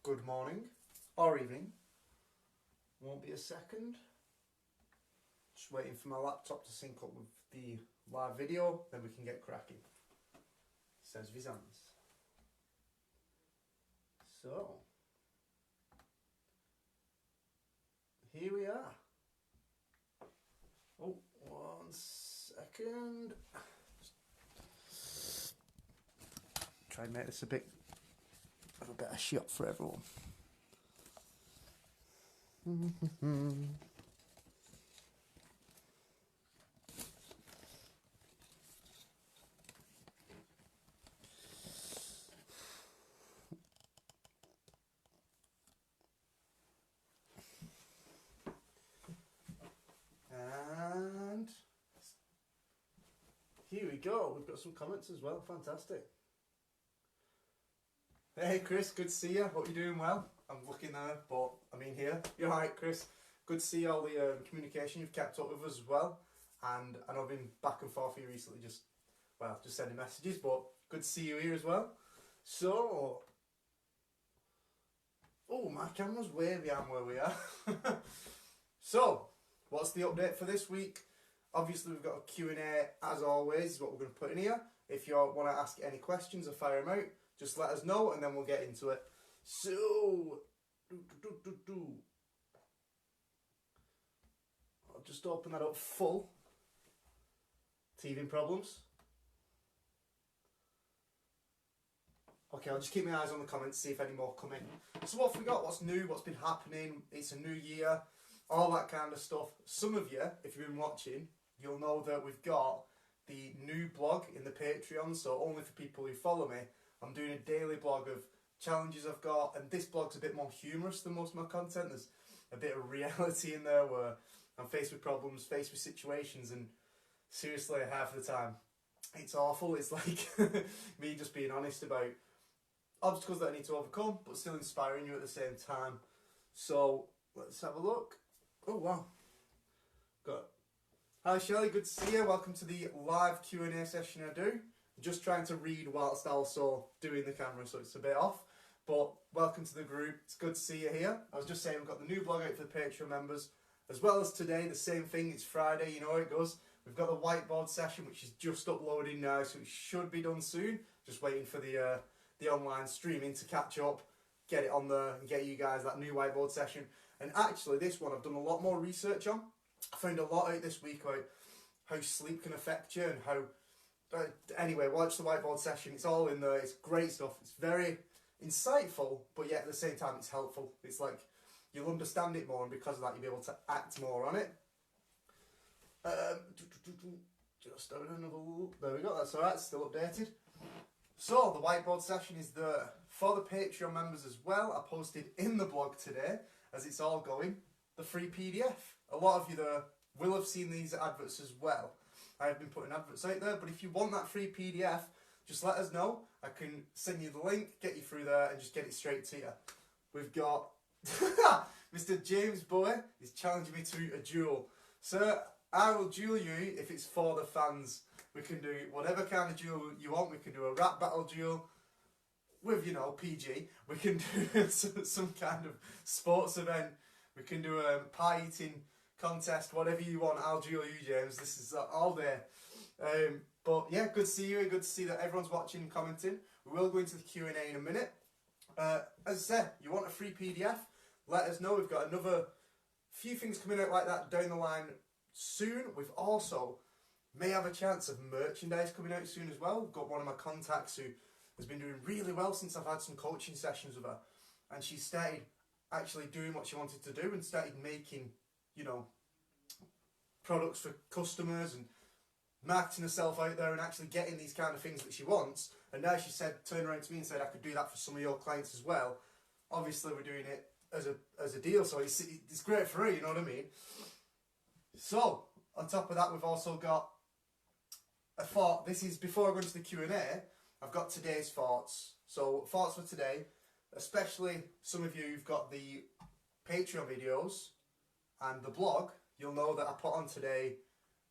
good morning or evening. Won't be a second. Just waiting for my laptop to sync up with the live video, then we can get cracking. Says Vizans. So, here we are. Oh, 1 second. Try and make this a bit of a better shot for everyone. And here we go. We've got some comments as well. Fantastic. Hey Chris, good to see you. Hope you're doing well. I'm looking there, but I'm in here. You're alright, Chris. Good to see all the communication you've kept up with us as well. And I know I've been back and forth here recently, just sending messages, but good to see you here as well. So, oh, my camera's way behind where we are. So, what's the update for this week? Obviously, we've got a Q&A, as always, is what we're going to put in here. If you want to ask any questions or fire them out, just let us know and then we'll get into it. So, I'll just open that up full. Teething problems. Okay, I'll just keep my eyes on the comments, see if any more come in. So what have we got? What's new? What's been happening? It's a new year. All that kind of stuff. Some of you, if you've been watching, you'll know that we've got the new blog in the Patreon. So only for people who follow me, I'm doing a daily blog of challenges I've got. And this blog's a bit more humorous than most of my content. There's a bit of reality in there where I'm faced with problems, faced with situations, and seriously, half of the time, it's awful. It's like me just being honest about obstacles that I need to overcome, but still inspiring you at the same time. So let's have a look. Oh wow. Hi Shelley, good to see you. Welcome to the live Q&A session I do. Just trying to read whilst also doing the camera, so it's a bit off. But welcome to the group. It's good to see you here. I was just saying we've got the new blog out for the Patreon members. As well as today, the same thing. It's Friday, you know how it goes. We've got the whiteboard session, which is just uploading now, so it should be done soon. Just waiting for the online streaming to catch up, get it on there, and get you guys that new whiteboard session. And actually, this one I've done a lot more research on. I found a lot out this week about how sleep can affect you and how. Anyway, watch the whiteboard session. It's all in there. It's great stuff. It's very insightful, but yet at the same time, it's helpful. It's like you'll understand it more, and because of that, you'll be able to act more on it. Just having another look. There we go. That's alright. Still updated. So the whiteboard session is there for the Patreon members as well. I posted in the blog today, as it's all going, the free PDF. A lot of you there will have seen these adverts as well. I have been putting adverts out there, but if you want that free PDF, just let us know. I can send you the link, get you through there, and just get it straight to you. We've got Mr. James Bowie is challenging me to a duel. Sir, I will duel you if it's for the fans. We can do whatever kind of duel you want. We can do a rap battle duel with, you know, PG. We can do some kind of sports event. We can do a pie eating contest, whatever you want. I'll duel you, James. This is all there. But yeah, good to see you. Good to see that everyone's watching and commenting. We will go into the Q&A in a minute. As I said, you want a free PDF? Let us know. We've got another few things coming out like that down the line soon. We've also may have a chance of merchandise coming out soon as well. We've got one of my contacts who has been doing really well since I've had some coaching sessions with her, and she started actually doing what she wanted to do and started making, you know, products for customers and marketing herself out there and actually getting these kind of things that she wants. And now she said, turned around to me and said, I could do that for some of your clients as well. Obviously we're doing it as a deal, so it's great for her, you know what I mean? So on top of that, we've also got a thought. This is before I go into the Q&A. I've got today's thoughts. So thoughts for today, especially some of you who've got the Patreon videos and the blog, you'll know that I put on today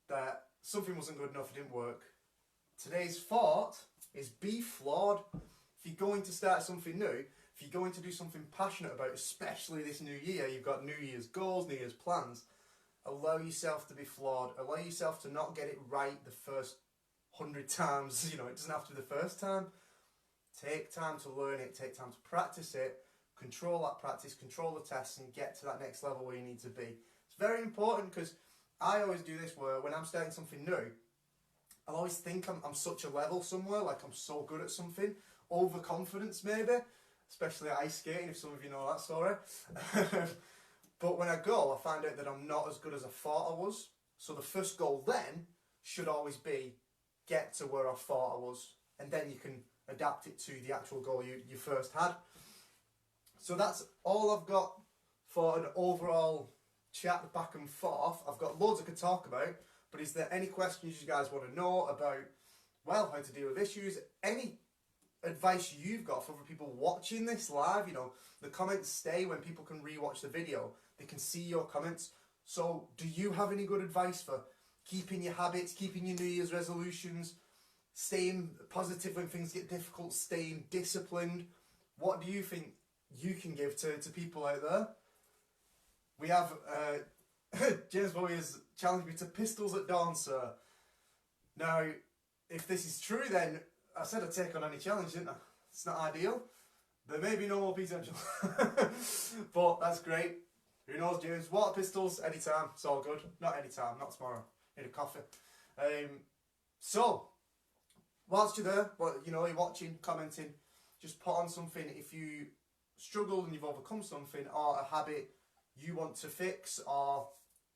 that something wasn't good enough, it didn't work. Today's thought is be flawed. If you're going to start something new, If you're going to do something passionate about, especially this new year, you've got New Year's goals, New Year's plans, allow yourself to be flawed. Allow yourself to not get it right the first 100 times. You know, it doesn't have to be the first time. Take time to learn it, take time to practice it, control that practice, control the tests, and get to that next level where you need to be. It's very important, because I always do this where when I'm starting something new, I'll always think I'm such a level somewhere, like I'm so good at something. Overconfidence maybe, especially ice skating, if some of you know that story. But when I go, I find out that I'm not as good as I thought I was. So the first goal then should always be get to where I thought I was, and then you can adapt it to the actual goal you first had. So that's all I've got for an overall chat back and forth. I've got loads I could talk about, but is there any questions you guys want to know about, well, how to deal with issues? Any advice you've got for other people watching this live? You know, the comments stay when people can rewatch the video. They can see your comments. So do you have any good advice for keeping your habits, keeping your New Year's resolutions, staying positive when things get difficult, staying disciplined? What do you think you can give to people out there? We have James Bowie has challenged me to pistols at dawn, sir. Now, if this is true, then I said I'd take on any challenge, didn't I? It's not ideal. There may be no more potential. But that's great. Who knows, James? Water pistols, anytime. It's all good. Not anytime, not tomorrow. Need a coffee. So, whilst you're there, well, you know, you're watching, commenting, just put on something if you struggled and you've overcome something, or a habit you want to fix, or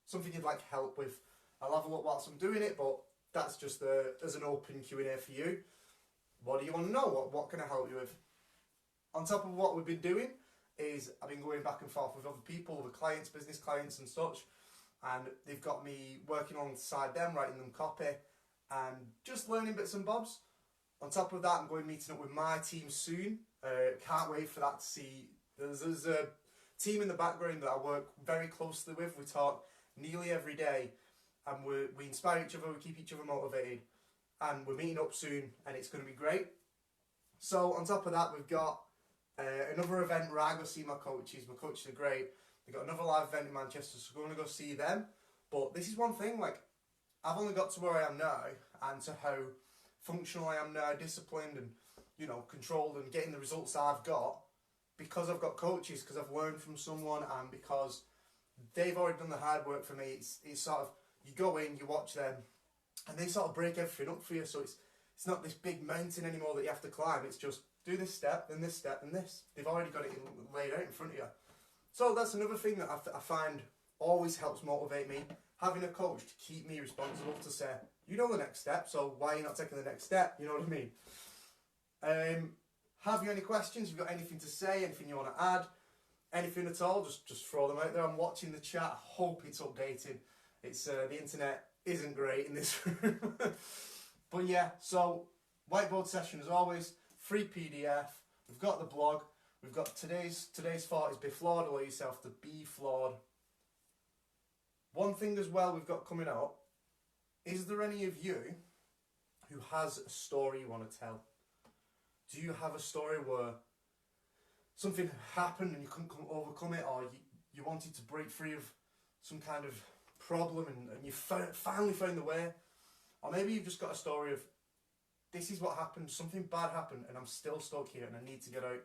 something you'd like help with. I'll have a look whilst I'm doing it, but that's just as an open Q&A for you. What do you want to know? What can I help you with? On top of what we've been doing is I've been going back and forth with other people, with clients, business clients and such, and they've got me working alongside them, writing them copy, and just learning bits and bobs. On top of that, I'm going meeting up with my team soon. Can't wait for that to see. There's a team in the background that I work very closely with. We talk nearly every day, and we inspire each other, we keep each other motivated, and we're meeting up soon, and it's going to be great. So on top of that, we've got another event where I go see my coaches. My coaches are great. They've got another live event in Manchester, so we're going to go see them. But this is one thing, like, I've only got to where I am now, and to how functional I am now, disciplined and, you know, controlled and getting the results I've got, because I've got coaches, because I've learned from someone, and because they've already done the hard work for me. It's sort of, you go in, you watch them, and they sort of break everything up for you. So it's not this big mountain anymore that you have to climb. It's just do this step, then this step, and this. They've already got it laid out in front of you. So that's another thing that I find always helps motivate me. Having a coach to keep me responsible, to say, you know the next step, so why are you not taking the next step? You know what I mean? Have you any questions? If you've got anything to say, anything you want to add, anything at all, just throw them out there. I'm watching the chat. I hope it's updated. It's the internet isn't great in this room. But yeah, so whiteboard session as always, free PDF. We've got the blog. We've got today's thought is Be Flawed. Allow yourself to be flawed. One thing as well we've got coming up, is there any of you who has a story you want to tell? Do you have a story where something happened and you couldn't overcome it, or you wanted to break free of some kind of problem and you finally found the way? Or maybe you've just got a story of, this is what happened, something bad happened and I'm still stuck here and I need to get out.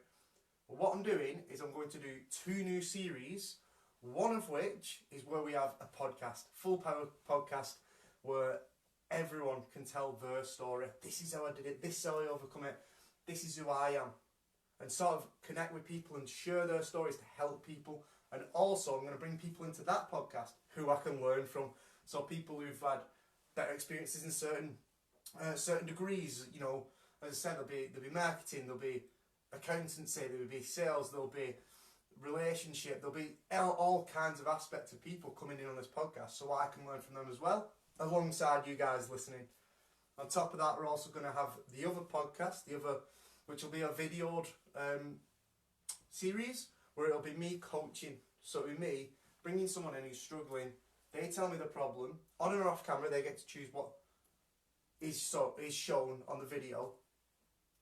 Well, what I'm doing is I'm going to do 2 new series, one of which is where we have a podcast, full power podcast, where everyone can tell their story. This is how I did it, this is how I overcome it, this is who I am. And sort of connect with people and share their stories to help people. And also I'm going to bring people into that podcast who I can learn from. So people who've had better experiences in certain degrees, you know, as I said, there'll be marketing, there'll be accountancy, there'll be sales, there'll be relationship, there'll be all kinds of aspects of people coming in on this podcast, so I can learn from them as well, alongside you guys listening. On top of that, we're also going to have the other podcast, which will be a videoed series, where it'll be me coaching. So it'll be me bringing someone in who's struggling. They tell me the problem. On and off camera, they get to choose what is shown on the video.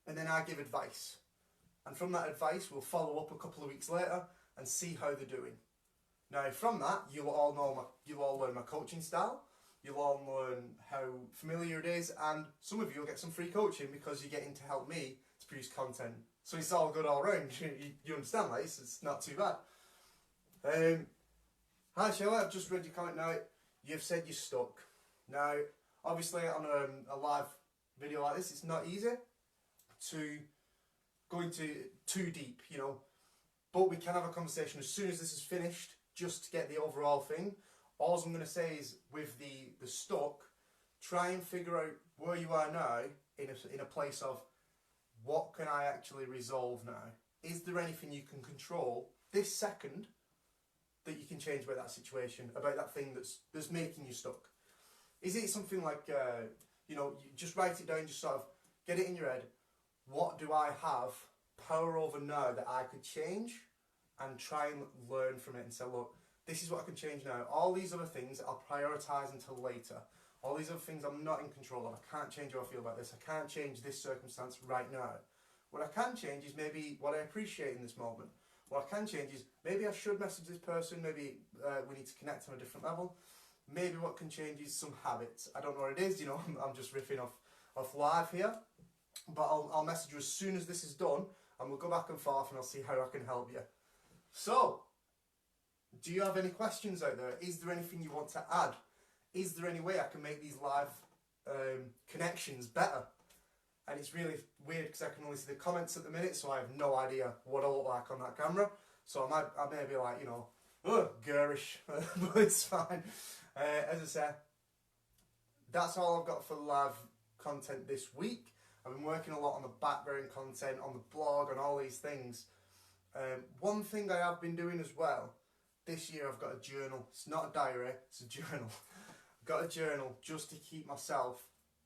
And then I give advice. and from that advice we'll follow up a couple of weeks later and see how they're doing. Now from that you'll all learn my coaching style, you'll all learn how familiar it is, and some of you will get some free coaching because you're getting to help me to produce content. So it's all good all round. You understand that? It's not too bad. Hi Sheila, I've just read your comment now. You've said you're stuck. Now, obviously on a live video like this, it's not easy to go into too deep, you know, but we can have a conversation as soon as this is finished, just to get the overall thing. All I'm going to say is, with the stuck, try and figure out where you are now in a place of, what can I actually resolve now? Is there anything you can control this second that you can change about that situation, about that thing that's making you stuck? Is it something like, you know, you just write it down, just sort of get it in your head. What do I have power over now that I could change? And try and learn from it and say, look, this is what I can change now. All these other things I'll prioritise until later. All these other things I'm not in control of. I can't change how I feel about this. I can't change this circumstance right now. What I can change is maybe what I appreciate in this moment. What I can change is maybe I should message this person. Maybe we need to connect on a different level. Maybe what can change is some habits. I don't know what it is, you know, I'm just riffing off live here. But I'll message you as soon as this is done, and we'll go back and forth and I'll see how I can help you. So, do you have any questions out there? Is there anything you want to add? Is there any way I can make these live connections better? And it's really weird because I can only see the comments at the minute, so I have no idea what I look like on that camera. So I may be like, you know, garish, but it's fine. As I said, that's all I've got for live content this week. I've been working a lot on the background content, on the blog, on all these things. One thing I have been doing as well, this year I've got a journal. It's not a diary, it's a journal. I've got a journal just to keep myself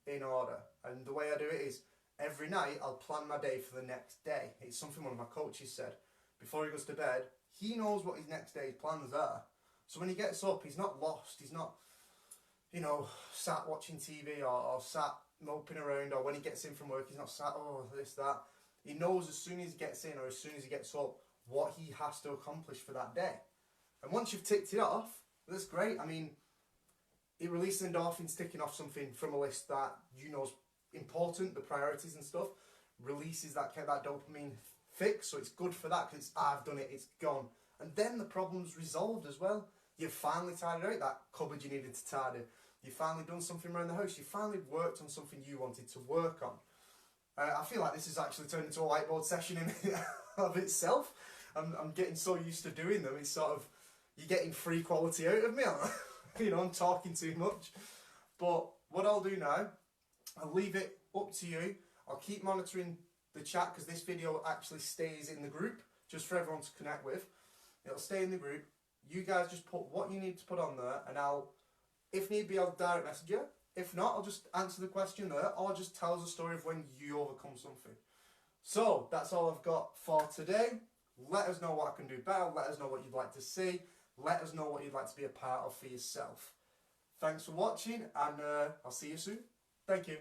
in order. And the way I do it is, every night I'll plan my day for the next day. It's something one of my coaches said. Before he goes to bed, he knows what his next day's plans are. So when he gets up, he's not lost. He's not, you know, sat watching TV or sat moping around, or when he gets in from work, he's not sat, oh, this, that. He knows as soon as he gets in or as soon as he gets up what he has to accomplish for that day. And once you've ticked it off, that's great. I mean, it releases endorphins, ticking off something from a list that you know is important, the priorities and stuff, releases that dopamine fix, so it's good for that because I've done it, it's gone. And then the problem's resolved as well. You've finally tidied out that cupboard you needed to tidy. You've finally done something around the house. You finally worked on something you wanted to work on. I feel like this has actually turned into a whiteboard session in of itself. I'm getting so used to doing them. It's sort of, you're getting free quality out of me. You know, I'm talking too much. But what I'll do now, I'll leave it up to you. I'll keep monitoring the chat because this video actually stays in the group just for everyone to connect with. It'll stay in the group. You guys just put what you need to put on there, and I'll, if need be, I'll direct message you. If not, I'll just answer the question there, or just tell us a story of when you overcome something. So, that's all I've got for today. Let us know what I can do better. Let us know what you'd like to see. Let us know what you'd like to be a part of for yourself. Thanks for watching, and I'll see you soon. Thank you.